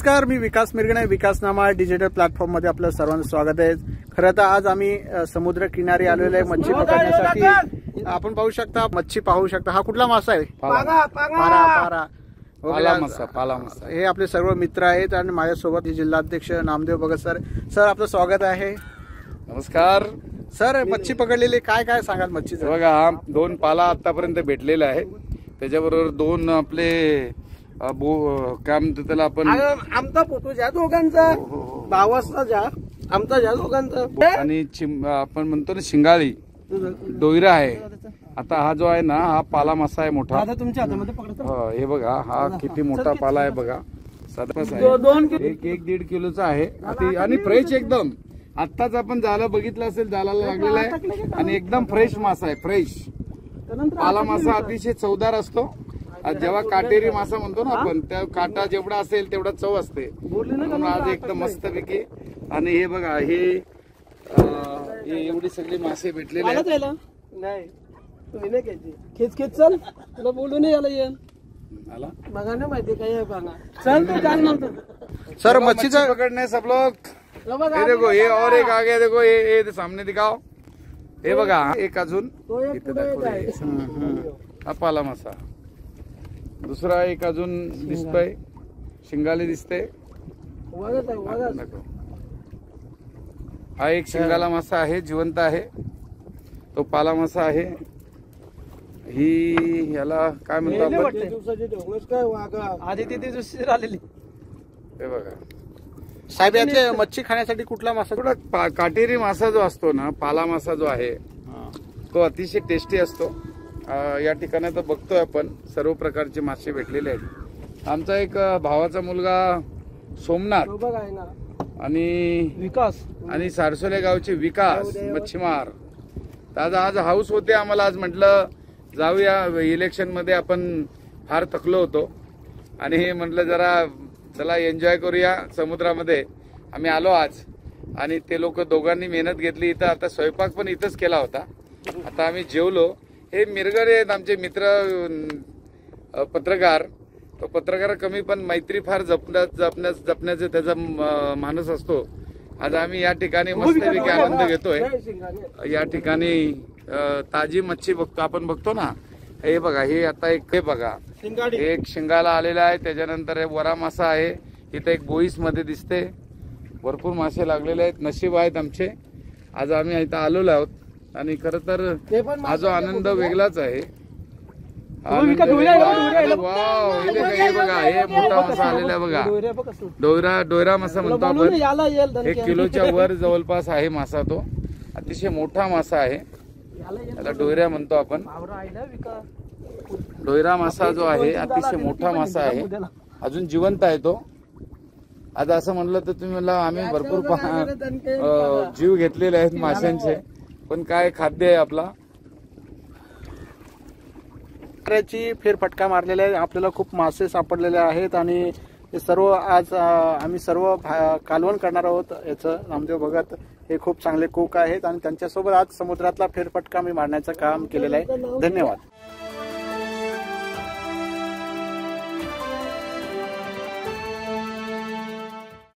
नमस्कार, मी विकास Mirgane. विकासनामा digital platform मध्ये आपलं सर्वांचं स्वागत आहे. खरं तर आज आम्ही समुद्र किनारी आलेलो आहे मच्छी पकडण्यासाठी. आपण पाहू शकता, मच्छी पाहू शकता. हा कुठला मासा आहे? पारा. पाला मासा. हे आपले सर्व मित्र आहेत आणि माझ्यासोबत जिल्हाध्यक्ष नामदेव भगत सर. सर, आपलं स्वागत आहे. नमस्कार सर. मच्छी पकडलेली काय काय सांगाल मच्छीचं? बघा, हा 2 पाला आतापर्यंत भेटलेला आहे. त्याच्याबरोबर 2 आपले काय म्हणतो त्याला आपण, आमचा फोटो ज्या दोघांचा भावाचा ज्या आमचा ज्या दोघांचा आणि आपण म्हणतो ना शिंगाळी डोयरा आहे. आता हा जो आहे ना, हा पाला मासा आहे मोठा. तुमच्या हातामध्ये पकडतो. हे बघा, हा किती मोठा पाला आहे बघा. साधारण आहे 1-1.5 किलोचा आहे आणि फ्रेश एकदम. आत्ताच आपण जाळं बघितलं असेल, जाळाला लागलेला आहे आणि एकदम फ्रेश मासा आहे. फ्रेश पाला मासा अतिशय चवदार असतो. जेव्हा काटेरी मासा म्हणतो ना आपण, त्या काटा जेवढा असेल तेवढा चव असते. म्हणून आज एकदम मस्त पैकी. आणि हे बघा, हे एवढी सगळी मासे भेटलेले आहेत. नाही तुम्ही नाही घ्यायची. खेच चल, तुला बोलू नाही याला येईल बघा ना, माहिती काय आहे बघा. चल तू काय म्हणतो सर. मच्छीचं पकड़ने सब लोग. ये देखो, ये और एक आगे देखो, ये सामने दिखाओ. हे बघा, एक अजून हा पाला मासा. दुसरा एक अजून दिसतोय, शिंगाली दिसते. हा एक शिंगाला मासा आहे, जिवंत आहे. तो पाला मासा आहे. ही याला काय म्हणतो आपण, हे बघा साहेब. यातले मच्छी खाण्यासाठी कुठला मासा? थोडा काटेरी मासा जो असतो ना, पाला मासा जो आहे, तो अतिशय टेस्टी असतो. या ठिकाणी तर बघतोय आपण सर्व प्रकारचे मासे भेटलेले आहेत. आमचा एक भावाचा मुलगा सोमनाथ आणि विकास आणि सारसोले गावचे विकास मच्छीमार. तर आज हाऊस होते आम्हाला. आज म्हटलं जाऊया, इलेक्शन मध्ये आपण फार थकलो होतो आणि हे म्हटलं जरा चला एन्जॉय करूया समुद्रामध्ये. आम्ही आलो आज आणि ते लोक दोघांनी मेहनत घेतली इथं. आता स्वयंपाक पण इथंच केला होता. आता आम्ही जेवलो. हे मिरगडे आहेत आमचे मित्र पत्रकार. तो पत्रकार कमी पण मैत्री फार जपण्याचा त्याचा माणूस असतो. आज आम्ही या ठिकाणी मस्तपैकी आनंद घेतोय. या ठिकाणी ताजी मच्छी बघतो आपण, बघतो ना. हे बघा, हे आता एक, हे बघा, एक शिंगाला आलेला आहे. त्याच्यानंतर वरा मासा आहे. इथं एक बोईस मध्ये दिसते. भरपूर मासे लागलेले आहेत. नशीब आहेत आमचे. आज आम्ही इथं आलेलो आहोत आणि खर तर हा जो आनंद वेगळाच आहे. वाव, हे बघा, हे मोठा मासा आलेला आहे बघा. डोयरा मासा म्हणतो आपण. 1 किलोच्या वर जवळपास आहे मासा. तो अतिशय मोठा मासा आहे. त्याला डोयरा म्हणतो आपण. डोयरा मासा जो आहे अतिशय मोठा मासा आहे. अजून जिवंत आहे तो. आज असं म्हणलं तर तुम्ही मला, आम्ही भरपूर जीव घेतलेले आहेत माशांचे, पण काय खाद्य आहे आपला. फेरफटका मारलेला आहे. आपल्याला खूप मासे सापडलेले आहेत आणि हे सर्व आज आम्ही सर्व कालवण करणार आहोत. याचं नामदेव भगत हे खूप चांगले कुक आहेत आणि त्यांच्यासोबत आज समुद्रातला फेरफटका मी मारण्याचं काम केलेलं आहे. धन्यवाद.